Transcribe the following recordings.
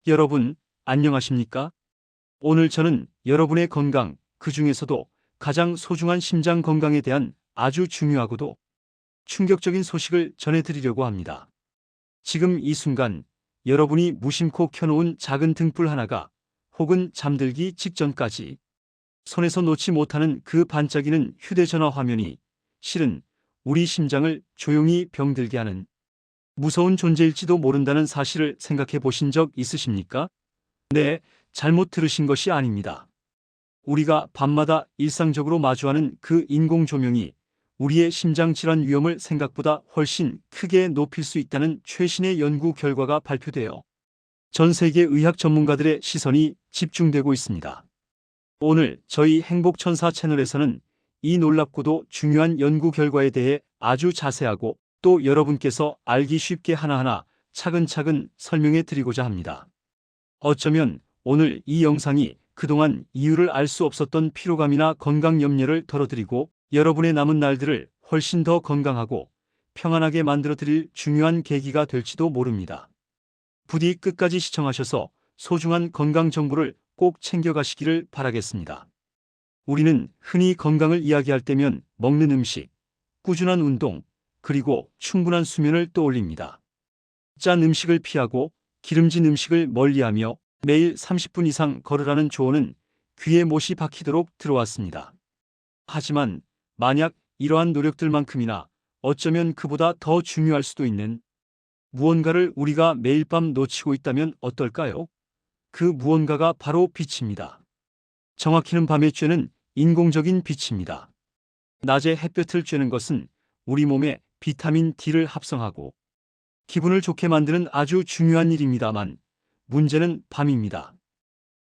여러분, 안녕하십니까? 오늘 저는 여러분의 건강, 그 중에서도 가장 소중한 심장 건강에 대한 아주 중요하고도 충격적인 소식을 전해드리려고 합니다. 지금 이 순간 여러분이 무심코 켜놓은 작은 등불 하나가 혹은 잠들기 직전까지 손에서 놓지 못하는 그 반짝이는 휴대전화 화면이 실은 우리 심장을 조용히 병들게 하는 무서운 존재일지도 모른다는 사실을 생각해 보신 적 있으십니까? 네, 잘못 들으신 것이 아닙니다. 우리가 밤마다 일상적으로 마주하는 그 인공 조명이 우리의 심장 질환 위험을 생각보다 훨씬 크게 높일 수 있다는 최신의 연구 결과가 발표되어 전 세계 의학 전문가들의 시선이 집중되고 있습니다. 오늘 저희 행복천사 채널에서는 이 놀랍고도 중요한 연구 결과에 대해 아주 자세하고 또 여러분께서 알기 쉽게 하나하나 차근차근 설명해 드리고자 합니다. 어쩌면 오늘 이 영상이 그동안 이유를 알 수 없었던 피로감이나 건강 염려를 덜어드리고 여러분의 남은 날들을 훨씬 더 건강하고 평안하게 만들어 드릴 중요한 계기가 될지도 모릅니다. 부디 끝까지 시청하셔서 소중한 건강 정보를 꼭 챙겨가시기를 바라겠습니다. 우리는 흔히 건강을 이야기할 때면 먹는 음식, 꾸준한 운동, 그리고 충분한 수면을 떠올립니다. 짠 음식을 피하고 기름진 음식을 멀리하며 매일 30분 이상 걸으라는 조언은 귀에 못이 박히도록 들어왔습니다. 하지만 만약 이러한 노력들만큼이나 어쩌면 그보다 더 중요할 수도 있는 무언가를 우리가 매일 밤 놓치고 있다면 어떨까요? 그 무언가가 바로 빛입니다. 정확히는 밤에 쬐는 인공적인 빛입니다. 낮에 햇볕을 쬐는 것은 우리 몸에 비타민 D를 합성하고 기분을 좋게 만드는 아주 중요한 일입니다만 문제는 밤입니다.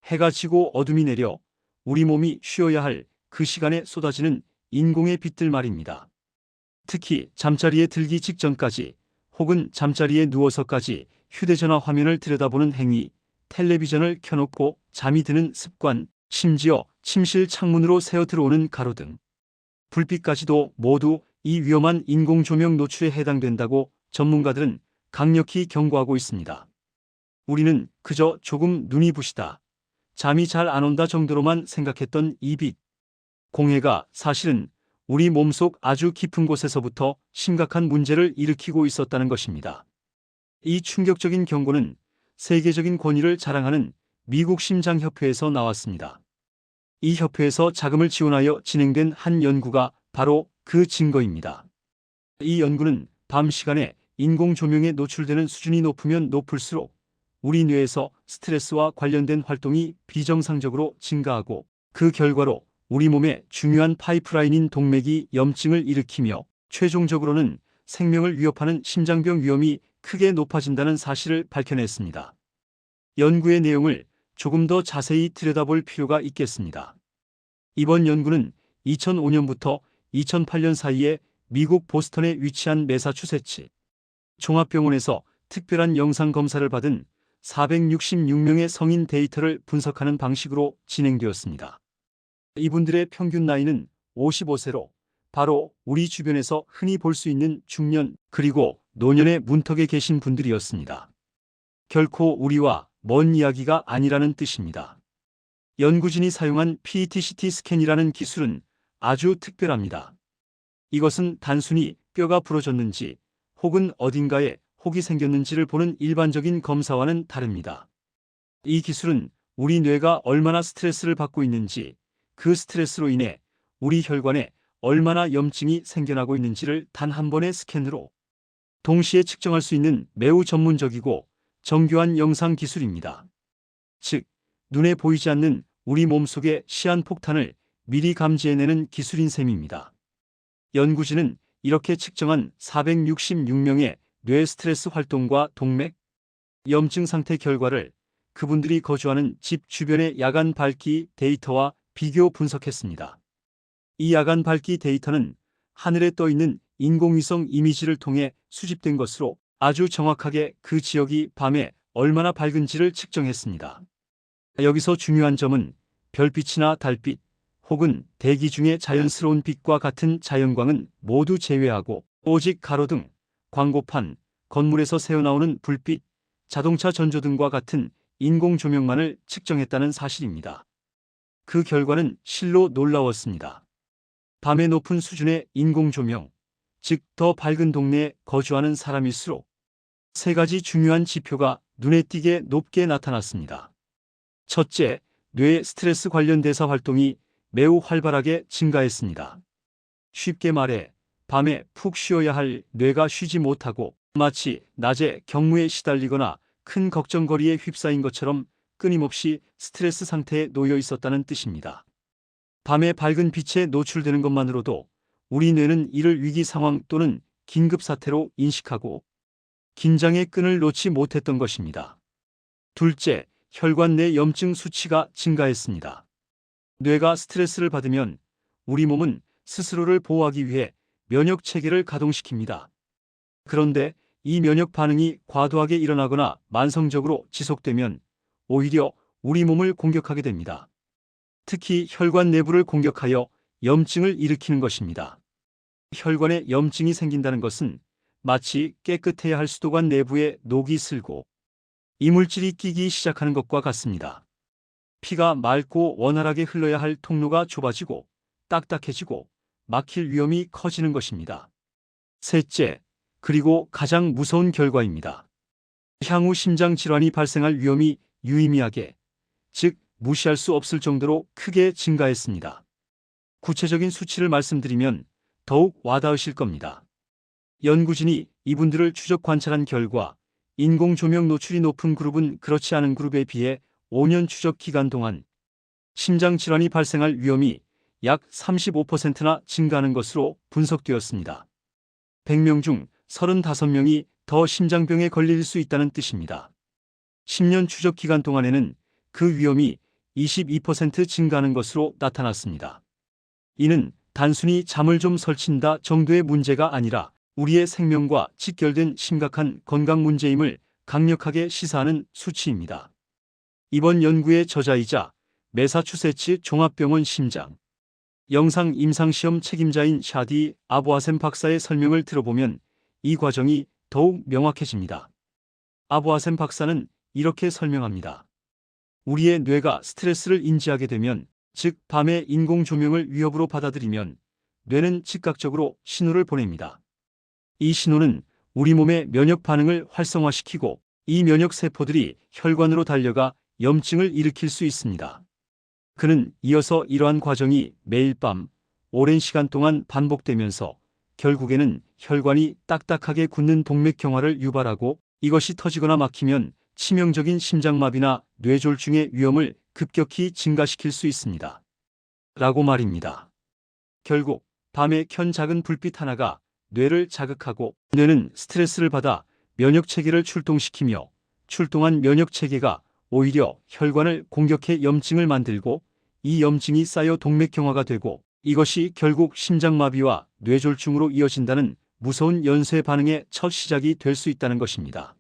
해가 지고 어둠이 내려 우리 몸이 쉬어야 할 그 시간에 쏟아지는 인공의 빛들 말입니다. 특히 잠자리에 들기 직전까지 혹은 잠자리에 누워서까지 휴대전화 화면을 들여다보는 행위, 텔레비전을 켜놓고 잠이 드는 습관, 심지어 침실 창문으로 새어 들어오는 가로등, 불빛까지도 모두 이 위험한 인공조명 노출에 해당된다고 전문가들은 강력히 경고하고 있습니다. 우리는 그저 조금 눈이 부시다, 잠이 잘 안 온다 정도로만 생각했던 이 빛, 공해가 사실은 우리 몸속 아주 깊은 곳에서부터 심각한 문제를 일으키고 있었다는 것입니다. 이 충격적인 경고는 세계적인 권위를 자랑하는 미국 심장협회에서 나왔습니다. 이 협회에서 자금을 지원하여 진행된 한 연구가 바로 그 증거입니다. 이 연구는 밤 시간에 인공 조명에 노출되는 수준이 높으면 높을수록 우리 뇌에서 스트레스와 관련된 활동이 비정상적으로 증가하고 그 결과로 우리 몸의 중요한 파이프라인인 동맥이 염증을 일으키며 최종적으로는 생명을 위협하는 심장병 위험이 크게 높아진다는 사실을 밝혀냈습니다. 연구의 내용을 조금 더 자세히 들여다볼 필요가 있겠습니다. 이번 연구는 2005년부터 2008년 사이에 미국 보스턴에 위치한 매사추세츠 종합병원에서 특별한 영상 검사를 받은 466명의 성인 데이터를 분석하는 방식으로 진행되었습니다. 이분들의 평균 나이는 55세로 바로 우리 주변에서 흔히 볼 수 있는 중년 그리고 노년의 문턱에 계신 분들이었습니다. 결코 우리와 먼 이야기가 아니라는 뜻입니다. 연구진이 사용한 PET-CT 스캔이라는 기술은 아주 특별합니다. 이것은 단순히 뼈가 부러졌는지 혹은 어딘가에 혹이 생겼는지를 보는 일반적인 검사와는 다릅니다. 이 기술은 우리 뇌가 얼마나 스트레스를 받고 있는지, 그 스트레스로 인해 우리 혈관에 얼마나 염증이 생겨나고 있는지를 단 한 번의 스캔으로 동시에 측정할 수 있는 매우 전문적이고 정교한 영상 기술입니다. 즉, 눈에 보이지 않는 우리 몸속의 시한폭탄을 미리 감지해내는 기술인 셈입니다. 연구진은 이렇게 측정한 466명의 뇌 스트레스 활동과 동맥, 염증 상태 결과를 그분들이 거주하는 집 주변의 야간 밝기 데이터와 비교 분석했습니다. 이 야간 밝기 데이터는 하늘에 떠 있는 인공위성 이미지를 통해 수집된 것으로 아주 정확하게 그 지역이 밤에 얼마나 밝은지를 측정했습니다. 여기서 중요한 점은 별빛이나 달빛 혹은 대기 중의 자연스러운 빛과 같은 자연광은 모두 제외하고 오직 가로등, 광고판, 건물에서 새어나오는 불빛, 자동차 전조등과 같은 인공 조명만을 측정했다는 사실입니다. 그 결과는 실로 놀라웠습니다. 밤의 높은 수준의 인공 조명, 즉 더 밝은 동네에 거주하는 사람일수록 세 가지 중요한 지표가 눈에 띄게 높게 나타났습니다. 첫째, 뇌의 스트레스 관련 대사 활동이 매우 활발하게 증가했습니다. 쉽게 말해 밤에 푹 쉬어야 할 뇌가 쉬지 못하고 마치 낮에 경무에 시달리거나 큰 걱정거리에 휩싸인 것처럼 끊임없이 스트레스 상태에 놓여 있었다는 뜻입니다. 밤에 밝은 빛에 노출되는 것만으로도 우리 뇌는 이를 위기 상황 또는 긴급 사태로 인식하고 긴장의 끈을 놓지 못했던 것입니다. 둘째, 혈관 내 염증 수치가 증가했습니다. 뇌가 스트레스를 받으면 우리 몸은 스스로를 보호하기 위해 면역 체계를 가동시킵니다. 그런데 이 면역 반응이 과도하게 일어나거나 만성적으로 지속되면 오히려 우리 몸을 공격하게 됩니다. 특히 혈관 내부를 공격하여 염증을 일으키는 것입니다. 혈관에 염증이 생긴다는 것은 마치 깨끗해야 할 수도관 내부에 녹이 슬고 이물질이 끼기 시작하는 것과 같습니다. 피가 맑고 원활하게 흘러야 할 통로가 좁아지고 딱딱해지고 막힐 위험이 커지는 것입니다. 셋째, 그리고 가장 무서운 결과입니다. 향후 심장 질환이 발생할 위험이 유의미하게, 즉 무시할 수 없을 정도로 크게 증가했습니다. 구체적인 수치를 말씀드리면 더욱 와닿으실 겁니다. 연구진이 이분들을 추적 관찰한 결과 인공 조명 노출이 높은 그룹은 그렇지 않은 그룹에 비해 5년 추적 기간 동안 심장 질환이 발생할 위험이 약 35%나 증가하는 것으로 분석되었습니다. 100명 중 35명이 더 심장병에 걸릴 수 있다는 뜻입니다. 10년 추적 기간 동안에는 그 위험이 22% 증가하는 것으로 나타났습니다. 이는 단순히 잠을 좀 설친다 정도의 문제가 아니라 우리의 생명과 직결된 심각한 건강 문제임을 강력하게 시사하는 수치입니다. 이번 연구의 저자이자 매사추세츠 종합병원 심장 영상 임상시험 책임자인 샤디 아부하셈 박사의 설명을 들어보면 이 과정이 더욱 명확해집니다. 아부하셈 박사는 이렇게 설명합니다. 우리의 뇌가 스트레스를 인지하게 되면, 즉 밤의 인공 조명을 위협으로 받아들이면 뇌는 즉각적으로 신호를 보냅니다. 이 신호는 우리 몸의 면역 반응을 활성화시키고 이 면역 세포들이 혈관으로 달려가 염증을 일으킬 수 있습니다. 그는 이어서 이러한 과정이 매일 밤 오랜 시간 동안 반복되면서 결국에는 혈관이 딱딱하게 굳는 동맥경화를 유발하고 이것이 터지거나 막히면 치명적인 심장마비나 뇌졸중의 위험을 급격히 증가시킬 수 있습니다. 라고 말입니다. 결국 밤에 켠 작은 불빛 하나가 뇌를 자극하고 뇌는 스트레스를 받아 면역체계를 출동시키며 출동한 면역체계가 오히려 혈관을 공격해 염증을 만들고 이 염증이 쌓여 동맥경화가 되고 이것이 결국 심장마비와 뇌졸중으로 이어진다는 무서운 연쇄 반응의 첫 시작이 될 수 있다는 것입니다.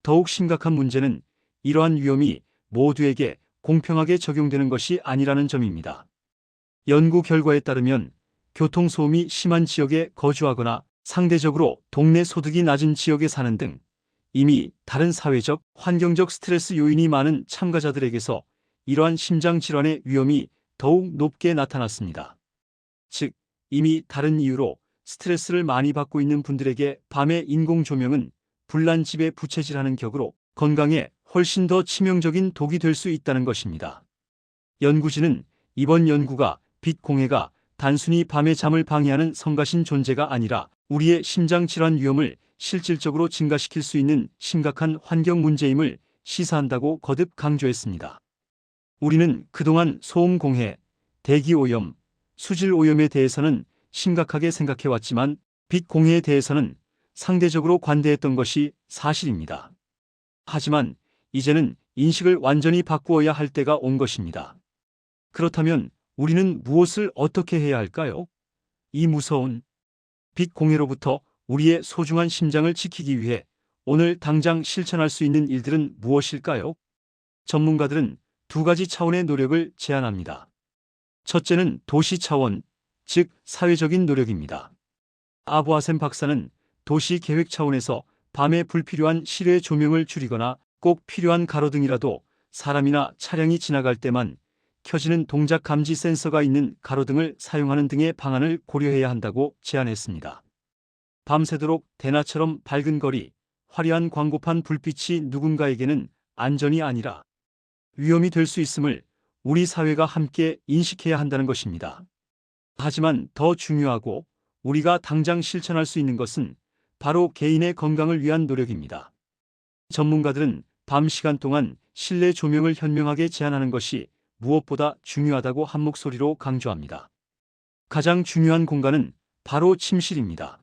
더욱 심각한 문제는 이러한 위험이 모두에게 공평하게 적용되는 것이 아니라는 점입니다. 연구 결과에 따르면 교통소음이 심한 지역에 거주하거나 상대적으로 동네 소득이 낮은 지역에 사는 등 이미 다른 사회적, 환경적 스트레스 요인이 많은 참가자들에게서 이러한 심장질환의 위험이 더욱 높게 나타났습니다. 즉, 이미 다른 이유로 스트레스를 많이 받고 있는 분들에게 밤의 인공 조명은 불난집에 부채질하는 격으로 건강에 훨씬 더 치명적인 독이 될 수 있다는 것입니다. 연구진은 이번 연구가 빛 공해가 단순히 밤의 잠을 방해하는 성가신 존재가 아니라 우리의 심장질환 위험을 실질적으로 증가시킬 수 있는 심각한 환경 문제임을 시사한다고 거듭 강조했습니다. 우리는 그동안 소음 공해, 대기 오염, 수질 오염에 대해서는 심각하게 생각해왔지만 빛 공해에 대해서는 상대적으로 관대했던 것이 사실입니다. 하지만 이제는 인식을 완전히 바꾸어야 할 때가 온 것입니다. 그렇다면 우리는 무엇을 어떻게 해야 할까요? 이 무서운 빛 공해로부터 우리의 소중한 심장을 지키기 위해 오늘 당장 실천할 수 있는 일들은 무엇일까요? 전문가들은 두 가지 차원의 노력을 제안합니다. 첫째는 도시 차원, 즉 사회적인 노력입니다. 아부하셈 박사는 도시 계획 차원에서 밤에 불필요한 실외 조명을 줄이거나 꼭 필요한 가로등이라도 사람이나 차량이 지나갈 때만 켜지는 동작 감지 센서가 있는 가로등을 사용하는 등의 방안을 고려해야 한다고 제안했습니다. 밤새도록 대낮처럼 밝은 거리, 화려한 광고판 불빛이 누군가에게는 안전이 아니라 위험이 될 수 있음을 우리 사회가 함께 인식해야 한다는 것입니다. 하지만 더 중요하고 우리가 당장 실천할 수 있는 것은 바로 개인의 건강을 위한 노력입니다. 전문가들은 밤 시간 동안 실내 조명을 현명하게 제한하는 것이 무엇보다 중요하다고 한 목소리로 강조합니다. 가장 중요한 공간은 바로 침실입니다.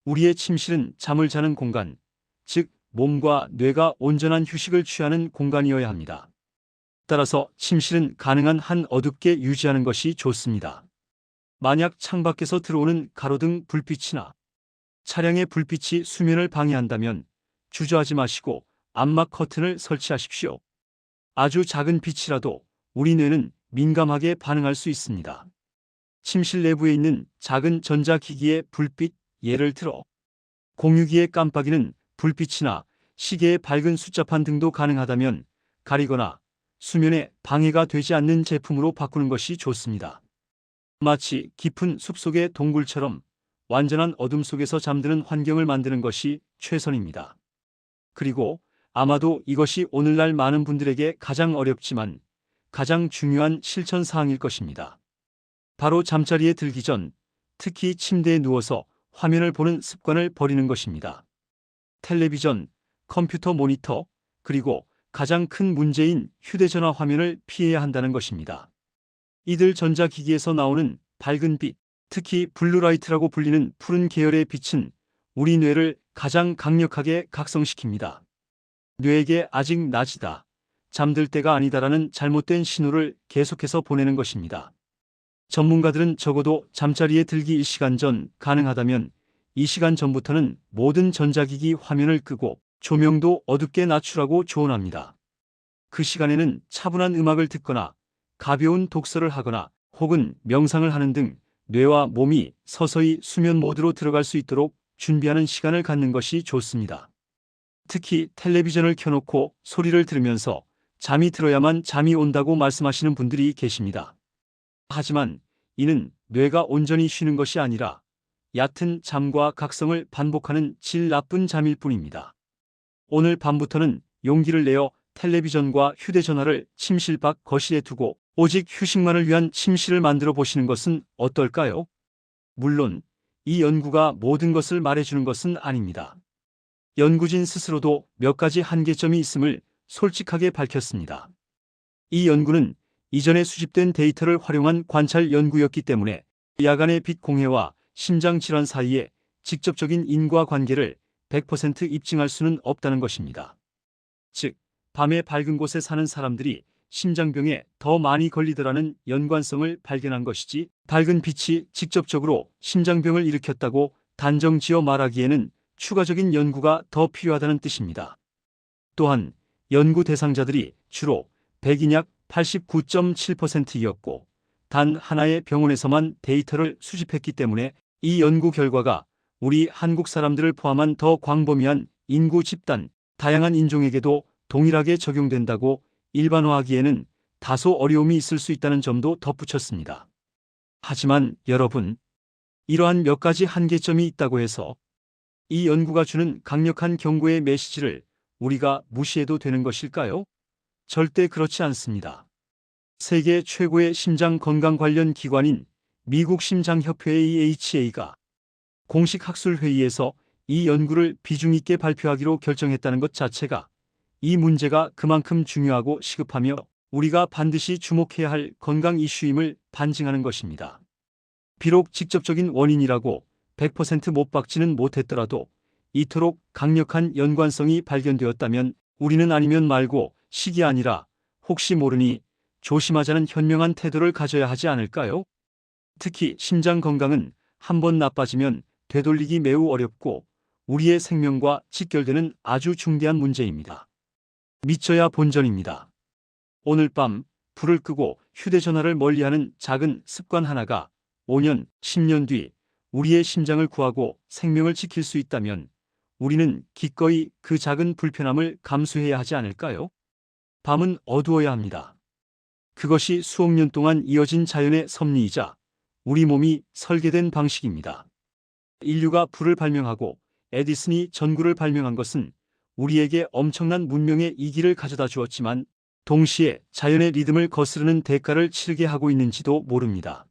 우리의 침실은 잠을 자는 공간, 즉 몸과 뇌가 온전한 휴식을 취하는 공간이어야 합니다. 따라서 침실은 가능한 한 어둡게 유지하는 것이 좋습니다. 만약 창밖에서 들어오는 가로등 불빛이나 차량의 불빛이 수면을 방해한다면 주저하지 마시고 암막 커튼을 설치하십시오. 아주 작은 빛이라도 우리 뇌는 민감하게 반응할 수 있습니다. 침실 내부에 있는 작은 전자기기의 불빛, 예를 들어 공유기의 깜빡이는 불빛이나 시계의 밝은 숫자판 등도 가능하다면 가리거나 수면에 방해가 되지 않는 제품으로 바꾸는 것이 좋습니다. 마치 깊은 숲속의 동굴처럼 완전한 어둠 속에서 잠드는 환경을 만드는 것이 최선입니다. 그리고 아마도 이것이 오늘날 많은 분들에게 가장 어렵지만 가장 중요한 실천 사항일 것입니다. 바로 잠자리에 들기 전, 특히 침대에 누워서 화면을 보는 습관을 버리는 것입니다. 텔레비전, 컴퓨터 모니터, 그리고 가장 큰 문제인 휴대전화 화면을 피해야 한다는 것입니다. 이들 전자기기에서 나오는 밝은 빛, 특히 블루라이트라고 불리는 푸른 계열의 빛은 우리 뇌를 가장 강력하게 각성시킵니다. 뇌에게 아직 낮이다, 잠들 때가 아니다라는 잘못된 신호를 계속해서 보내는 것입니다. 전문가들은 적어도 잠자리에 들기 1시간 전, 가능하다면 2시간 전부터는 모든 전자기기 화면을 끄고 조명도 어둡게 낮추라고 조언합니다. 그 시간에는 차분한 음악을 듣거나 가벼운 독서를 하거나 혹은 명상을 하는 등 뇌와 몸이 서서히 수면 모드로 들어갈 수 있도록 준비하는 시간을 갖는 것이 좋습니다. 특히 텔레비전을 켜놓고 소리를 들으면서 잠이 들어야만 잠이 온다고 말씀하시는 분들이 계십니다. 하지만 이는 뇌가 온전히 쉬는 것이 아니라 얕은 잠과 각성을 반복하는 질 나쁜 잠일 뿐입니다. 오늘 밤부터는 용기를 내어 텔레비전과 휴대전화를 침실 밖 거실에 두고 오직 휴식만을 위한 침실을 만들어 보시는 것은 어떨까요? 물론 이 연구가 모든 것을 말해주는 것은 아닙니다. 연구진 스스로도 몇 가지 한계점이 있음을 솔직하게 밝혔습니다. 이 연구는 이전에 수집된 데이터를 활용한 관찰 연구였기 때문에 야간의 빛 공해와 심장질환 사이에 직접적인 인과관계를 100% 입증할 수는 없다는 것입니다. 즉, 밤에 밝은 곳에 사는 사람들이 심장병에 더 많이 걸리더라는 연관성을 발견한 것이지, 밝은 빛이 직접적으로 심장병을 일으켰다고 단정지어 말하기에는 추가적인 연구가 더 필요하다는 뜻입니다. 또한 연구 대상자들이 주로 백인 약 89.7%이었고 단 하나의 병원에서만 데이터를 수집했기 때문에 이 연구 결과가 우리 한국 사람들을 포함한 더 광범위한 인구 집단, 다양한 인종에게도 동일하게 적용된다고 일반화하기에는 다소 어려움이 있을 수 있다는 점도 덧붙였습니다. 하지만 여러분, 이러한 몇 가지 한계점이 있다고 해서 이 연구가 주는 강력한 경고의 메시지를 우리가 무시해도 되는 것일까요? 절대 그렇지 않습니다. 세계 최고의 심장 건강 관련 기관인 미국 심장협회의 EHA가 공식 학술 회의에서 이 연구를 비중 있게 발표하기로 결정했다는 것 자체가 이 문제가 그만큼 중요하고 시급하며 우리가 반드시 주목해야 할 건강 이슈임을 반증하는 것입니다. 비록 직접적인 원인이라고 100% 못 박지는 못했더라도 이토록 강력한 연관성이 발견되었다면 우리는 아니면 말고 식이 아니라 혹시 모르니 조심하자는 현명한 태도를 가져야 하지 않을까요? 특히 심장 건강은 한번 나빠지면 되돌리기 매우 어렵고 우리의 생명과 직결되는 아주 중대한 문제입니다. 믿져야 본전입니다. 오늘 밤 불을 끄고 휴대전화를 멀리하는 작은 습관 하나가 5년, 10년 뒤 우리의 심장을 구하고 생명을 지킬 수 있다면 우리는 기꺼이 그 작은 불편함을 감수해야 하지 않을까요? 밤은 어두워야 합니다. 그것이 수억 년 동안 이어진 자연의 섭리이자 우리 몸이 설계된 방식입니다. 인류가 불을 발명하고 에디슨이 전구를 발명한 것은 우리에게 엄청난 문명의 이기를 가져다 주었지만 동시에 자연의 리듬을 거스르는 대가를 치르게 하고 있는지도 모릅니다.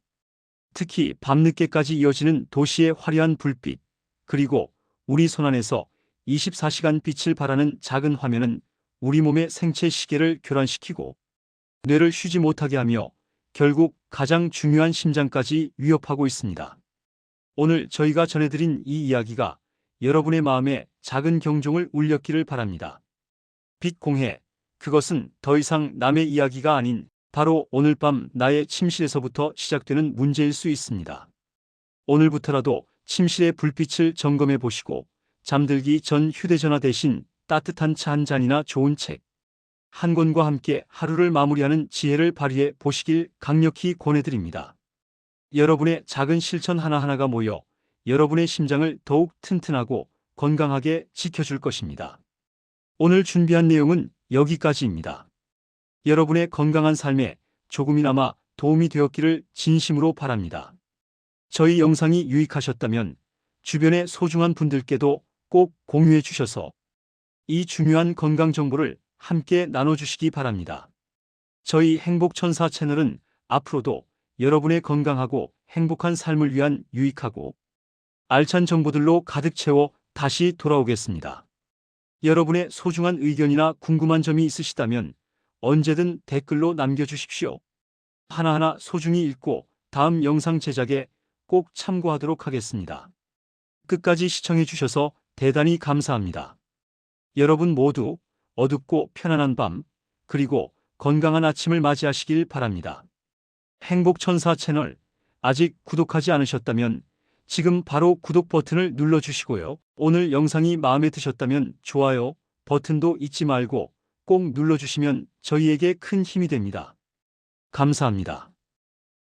특히 밤늦게까지 이어지는 도시의 화려한 불빛, 그리고 우리 손안에서 24시간 빛을 발하는 작은 화면은 우리 몸의 생체 시계를 교란시키고 뇌를 쉬지 못하게 하며 결국 가장 중요한 심장까지 위협하고 있습니다. 오늘 저희가 전해드린 이 이야기가 여러분의 마음에 작은 경종을 울렸기를 바랍니다. 빛 공해, 그것은 더 이상 남의 이야기가 아닌 바로 오늘 밤 나의 침실에서부터 시작되는 문제일 수 있습니다. 오늘부터라도 침실의 불빛을 점검해 보시고 잠들기 전 휴대전화 대신 따뜻한 차 한 잔이나 좋은 책 한 권과 함께 하루를 마무리하는 지혜를 발휘해 보시길 강력히 권해드립니다. 여러분의 작은 실천 하나하나가 모여 여러분의 심장을 더욱 튼튼하고 건강하게 지켜줄 것입니다. 오늘 준비한 내용은 여기까지입니다. 여러분의 건강한 삶에 조금이나마 도움이 되었기를 진심으로 바랍니다. 저희 영상이 유익하셨다면 주변의 소중한 분들께도 꼭 공유해 주셔서 이 중요한 건강 정보를 함께 나눠주시기 바랍니다. 저희 행복천사 채널은 앞으로도 여러분의 건강하고 행복한 삶을 위한 유익하고 알찬 정보들로 가득 채워 다시 돌아오겠습니다. 여러분의 소중한 의견이나 궁금한 점이 있으시다면 언제든 댓글로 남겨주십시오. 하나하나 소중히 읽고 다음 영상 제작에 꼭 참고하도록 하겠습니다. 끝까지 시청해 주셔서 대단히 감사합니다. 여러분 모두 어둡고 편안한 밤, 그리고 건강한 아침을 맞이하시길 바랍니다. 행복천사 채널 아직 구독하지 않으셨다면 지금 바로 구독 버튼을 눌러주시고요. 오늘 영상이 마음에 드셨다면 좋아요 버튼도 잊지 말고 꼭 눌러주시면 저희에게 큰 힘이 됩니다. 감사합니다.